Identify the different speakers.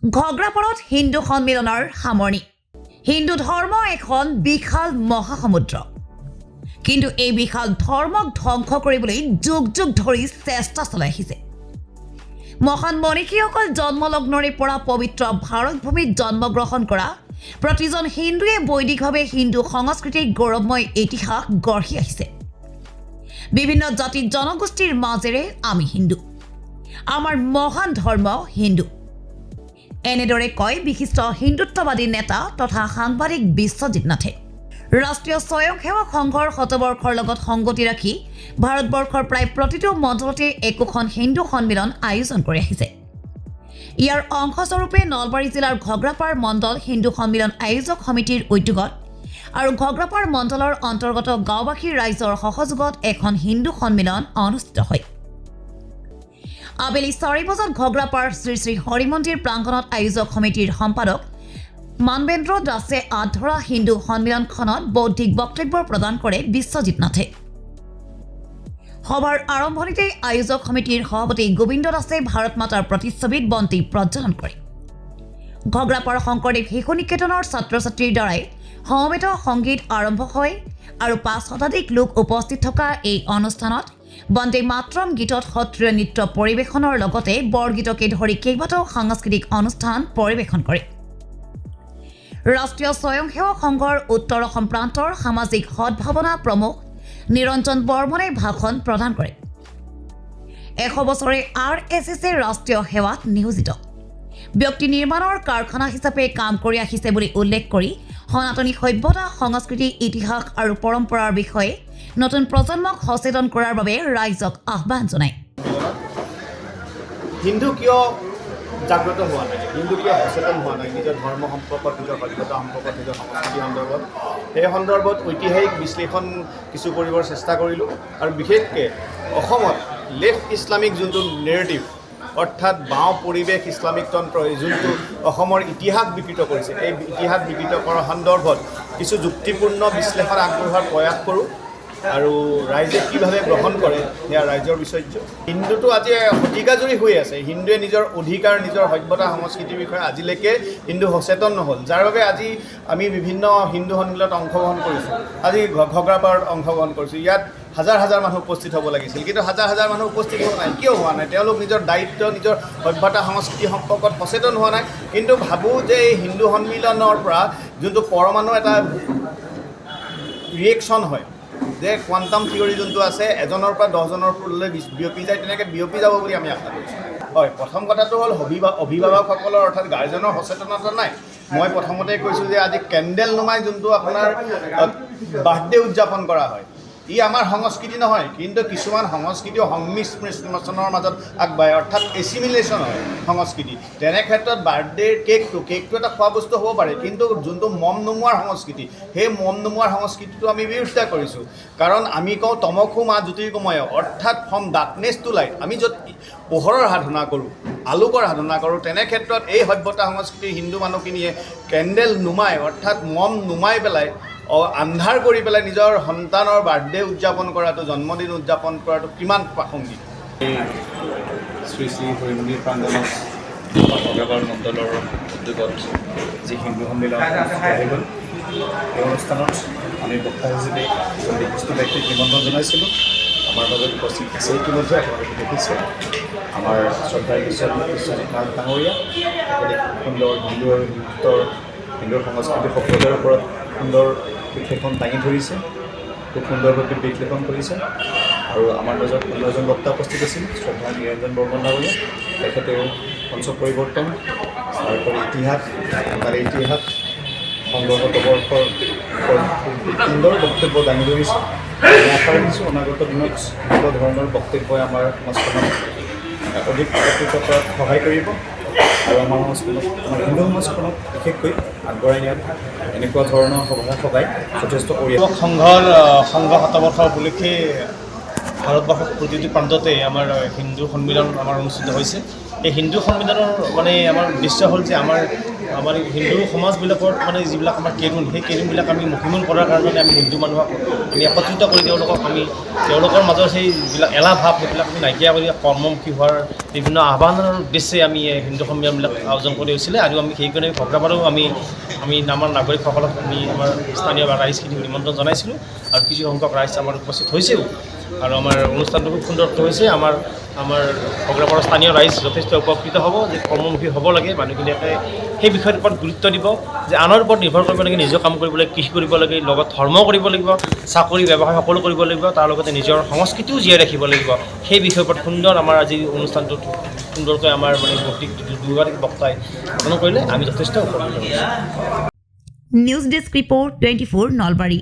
Speaker 1: ঘগ্ৰাপাৰত হিন্দু সন্মিলনৰ সামৰণি। হিন্দু ধৰ্ম এখন বিশাল মহাসমুদ্ৰ, কিন্তু এই বিশাল ধৰ্মক ধ্বংস কৰিবলৈ যুগ যুগ ধৰি চেষ্টা চলাই আহিছে। মহান মনীষীসকল জন্মলগ্নৰে পৰা পবিত্ৰ ভাৰত ভূমিত জন্মগ্ৰহণ কৰা প্ৰতিজন হিন্দুৱে বৈদিকভাৱে হিন্দু সংস্কৃতিৰ গৌৰৱময় ইতিহাস গঢ়ি আহিছে। বিভিন্ন জাতি জনগোষ্ঠীৰ মাজেৰে আমি হিন্দু, আমাৰ মহান ধৰ্ম হিন্দু, এনেদৰে কয় বিশিষ্ট হিন্দুত্ববাদী নেতা তথা সাংবাদিক বিশ্বজিৎ নাথে। ৰাষ্ট্ৰীয় স্বয়ংসেৱক সংঘৰ শতবৰ্ষৰ লগত সংগতি ৰাখি ভাৰতবৰ্ষৰ প্ৰায় প্ৰতিটো মণ্ডলতে একোখন হিন্দু সন্মিলন আয়োজন কৰি আহিছে। ইয়াৰ অংশস্বৰূপে নলবাৰী জিলাৰ ঘগ্ৰাপাৰ মণ্ডল হিন্দু সন্মিলন আয়োজক সমিতিৰ উদ্যোগত আৰু ঘগ্ৰাপাৰ মণ্ডলৰ অন্তৰ্গত গাঁওবাসীৰ ৰাইজৰ সহযোগত এখন হিন্দু সন্মিলন অনুষ্ঠিত হয়। আবেলি 4 বজাত ঘগ্ৰাপাৰ শ্ৰী শ্ৰী হৰি মন্দিৰ প্ৰাংগণত আয়োজক সমিতিৰ সম্পাদক মানবেন্দ্ৰ দাসে আধৰা হিন্দু সন্মিলনখনত বৌদ্ধিক বক্তব্য প্ৰদান কৰে বিশ্বজিৎ নাথে। সভাৰ আৰম্ভণিতে আয়োজক সমিতিৰ সভাপতি গোবিন্দ দাসে ভাৰত মাতাৰ প্ৰতিচ্ছবিত বন্তি প্ৰজ্বলন কৰে। ঘগ্ৰাপাৰ শংকৰদেৱ শিশু নিকেতনৰ ছাত্ৰ ছাত্ৰীৰ দ্বাৰাই সমবেত সংগীত আৰম্ভ হয় আৰু 5 শতাধিক লোক উপস্থিত থকা এই অনুষ্ঠানত বন্দে মাতৰম গীতত সত্ৰীয় নৃত্য পৰিৱেশনৰ লগতে বৰগীতকে ধৰি কেইবাটাও সাংস্কৃতিক অনুষ্ঠান পৰিৱেশন কৰে। ৰাষ্ট্ৰীয় স্বয়ংসেৱক সংঘৰ উত্তৰ অসম প্ৰান্তৰ সামাজিক সদ্ভাৱনা প্ৰমুখ নিৰঞ্জন বৰ্মনে ভাষণ প্ৰদান কৰে। 100 বছৰে RSSৰ ৰাষ্ট্ৰীয় সেৱাত নিয়োজিত ব্যক্তি নিৰ্মাণৰ কাৰখানা হিচাপে কাম কৰি আহিছে বুলি উল্লেখ কৰি সনাতনী সভ্যতা, সংস্কৃতি, ইতিহাস আৰু পৰম্পৰাৰ বিষয়ে নতুন প্ৰজন্মক সচেতন কৰাৰ বাবে ৰাইজক আহ্বান জনায়।
Speaker 2: হিন্দু কিয় জাগ্ৰত হোৱা নাই, হিন্দু কিয় সচেতন হোৱা নাই নিজৰ ধৰ্ম সম্পৰ্কত, নিজৰ সভ্যতা সম্পৰ্কত, নিজৰ সংস্কৃতি সন্দৰ্ভত, সেই সন্দৰ্ভত ঐতিহাসিক বিশ্লেষণ কিছু কৰিবৰ চেষ্টা কৰিলোঁ। আৰু বিশেষকৈ অসমত লেফ্ট ইছলামিক যোনটো নেৰেটিভ, অৰ্থাৎ বাওঁ পৰিৱেশ ইছলামিক তন্ত্ৰই যোনটো অসমৰ ইতিহাস বিকৃত কৰিছে, এই ইতিহাস বিকৃত কৰাৰ সন্দৰ্ভত কিছু যুক্তিপূৰ্ণ বিশ্লেষণ আগবঢ়োৱাৰ প্ৰয়াস কৰোঁ আৰু ৰাইজে কিভাৱে গ্ৰহণ কৰে সেয়া ৰাইজৰ বিচৰ্য। হিন্দুটো আজি শতিকাজুৰি হৈ আছে, হিন্দুৱে নিজৰ অধিকাৰ, নিজৰ সভ্যতা সংস্কৃতিৰ বিষয়ে আজিলৈকে হিন্দু সচেতন নহ'ল, যাৰ বাবে আজি আমি বিভিন্ন হিন্দু সন্মিলনত অংশগ্ৰহণ কৰিছোঁ। আজি ঘগ্ৰাপাৰত অংশগ্ৰহণ কৰিছোঁ, ইয়াত হাজাৰ হাজাৰ মানুহ উপস্থিত হ'ব লাগিছিল, কিন্তু হাজাৰ হাজাৰ মানুহ উপস্থিত হোৱা নাই। কিয় হোৱা নাই? তেওঁলোক নিজৰ দায়িত্ব, নিজৰ সভ্যতা সংস্কৃতি সম্পৰ্কত সচেতন হোৱা নাই। কিন্তু ভাবোঁ যে এই হিন্দু সন্মিলনৰ পৰা যোনটো পৰমাণু এটা ৰিয়েকশ্যন হয়, যে কোৱাণ্টাম থিয়ৰী যোনটো আছে, এজনৰ পৰা 10জনলৈ বিয়পি যায়, তেনেকৈ বিয়পি যাব বুলি আমি আশা কৰিছোঁ। হয়, প্ৰথম কথাটো হ'ল অভিভাৱকসকলৰ অৰ্থাৎ গাৰ্জেনৰ সচেতনতা নাই। মই প্ৰথমতে কৈছোঁ যে আজি কেণ্ডেল নুমাই যোনটো আপোনাৰ বাৰ্থডে উদযাপন কৰা হয়, ই আমাৰ সংস্কৃতি নহয়, কিন্তু কিছুমান সংস্কৃতিও সংমিশ্ৰণৰ মাজত আগবাঢ়ে, অৰ্থাৎ এছিমিলেশ্যন হয় সংস্কৃতি। তেনে ক্ষেত্ৰত বাৰ্থডেৰ কেকটো এটা খোৱা বস্তু হ'ব পাৰে, কিন্তু যোনটো মম নোমোৱাৰ সংস্কৃতি, সেই মম নোমোৱাৰ সংস্কৃতিটো আমি বিৰোধিতা কৰিছোঁ। কাৰণ আমি কওঁ তমসো মা জ্যোতিৰ্গময়, অৰ্থাৎ ফ্ৰম ডাৰ্কনেছ টু লাইট। আমি য'ত পোহৰৰ সাধনা কৰোঁ, আলোকৰ সাধনা কৰোঁ, তেনে ক্ষেত্ৰত এই সভ্যতা সংস্কৃতিৰ হিন্দু মানুহখিনিয়ে কেণ্ডেল নুমাই, অৰ্থাৎ মম নুমাই পেলাই আন্ধাৰ কৰি পেলাই নিজৰ সন্তানৰ বাৰ্থডে উদযাপন কৰাটো, জন্মদিন উদযাপন কৰাটো কিমান প্ৰাসংগিক।
Speaker 3: শ্ৰী শ্ৰী হৰি মন্দিৰ প্ৰাংগণত ঘগ্ৰাপাৰ মণ্ডলৰ উদ্যোগত যি হিন্দু সন্মিলন হৈ গ'ল, এই অনুষ্ঠানত আমি বক্তা হিচাপে এজন বিশিষ্ট ব্যক্তিক নিমন্ত্ৰণ জনাইছিলোঁ। আমাৰ মাজত উপস্থিত আছে ইতিমধ্যে আপোনালোকে দেখিছে আমাৰ শ্ৰদ্ধাৰ বিশ্বজিৎ নাথ ডাঙৰীয়া। সুন্দৰ হিন্দুৰ সংস্কৃতি সভ্যতাৰ ওপৰত সুন্দৰ বিশ্লেষণ দাঙি ধৰিছে, খুব সুন্দৰভাৱে বিশ্লেষণ কৰিছে। আৰু আমাৰ মাজত অন্য এজন বক্তা উপস্থিত আছিল, শ্ৰদ্ধা নিৰঞ্জন বৰ্মন ডাঙৰীয়া। তেখেতেও পঞ্চ পৰিৱৰ্তন, তাৰোপৰি ইতিহাস, তাৰে ইতিহাস সংঘগত বৰ্ষৰ সুন্দৰ বক্তব্য দাঙি ধৰিছে। আমি আশা ৰাখিছোঁ অনাগত দিনত এনেকুৱা ধৰণৰ বক্তব্যই আমাৰ সমাজখনক অধিক একত্ৰিত কৰাত সহায় কৰিব আৰু আমাৰ সমাজখনক, আমাৰ হিন্দু সমাজখনক বিশেষকৈ আগবঢ়াই নিয়াত এনেকুৱা ধৰণৰ সভাই যথেষ্ট অৰিহণা।
Speaker 2: সংঘ শতবৰ্ষ উপলক্ষে ভাৰতবৰ্ষৰ প্ৰতিটো প্ৰান্ততে আমাৰ হিন্দু সন্মিলন অনুষ্ঠিত হৈছে।
Speaker 4: এই হিন্দু সন্মিলনৰ মানে আমাৰ উদ্দেশ্য হ'ল যে আমাৰ হিন্দু সমাজবিলাকৰ মানে যিবিলাক আমাৰ কেৰুণ সেই কেৰুণবিলাক আমি মষিমূল কৰাৰ কাৰণে আমি হিন্দু মানুহক আমি একত্ৰিত কৰি তেওঁলোকৰ মাজৰ সেই যিবিলাক এলাহ ভাৱ সেইবিলাক আমি নাইকিয়া কৰি কৰ্মমুখী হোৱাৰ বিভিন্ন আহ্বানৰ উদ্দেশ্যে আমি হিন্দু সন্মিলনবিলাক আয়োজন কৰি হৈছিলে আৰু আমি সেইকাৰণে ভগ্ৰাপাৰাও আমি আমাৰ নাগৰিকসকলক আমি আমাৰ স্থানীয় ৰাইজখিনিক নিমন্ত্ৰণ জনাইছিলোঁ আৰু কিছু সংখ্যক ৰাইজ আমাৰ উপস্থিত হৈছেও আৰু আমাৰ অনুষ্ঠানটো খুব সুন্দৰকৈ হৈছে আমাৰ ভগ্ৰাপাৰাৰ স্থানীয় ৰাইজ যথেষ্ট উপকৃত হ'ব যে কৰ্মমুখী হ'ব লাগে মানুহখিনিয়ে সেই বিষয়ৰ ওপৰত গুৰুত্ব দিব যে আনৰ ওপৰত নিৰ্ভৰ কৰিব লাগে নিজৰ কাম কৰিব লাগে কৃষি কৰিব লাগে লগত ধৰ্ম কৰিব লাগিব চাকৰি ব্যৱসায় সকলো কৰিব লাগিব তাৰ লগতে নিজৰ সংস্কৃতিও জীয়াই ৰাখিব লাগিব সেই বিষয়ৰ ওপৰত সুন্দৰ আমাৰ আজি অনুষ্ঠানটোত সুন্দৰকৈ আমাৰ মানে দুগৰাকী বক্তাই প্ৰদান কৰিলে আমি যথেষ্ট উপকৃত হৈছোঁ।
Speaker 1: News desk report 24 Nalbari.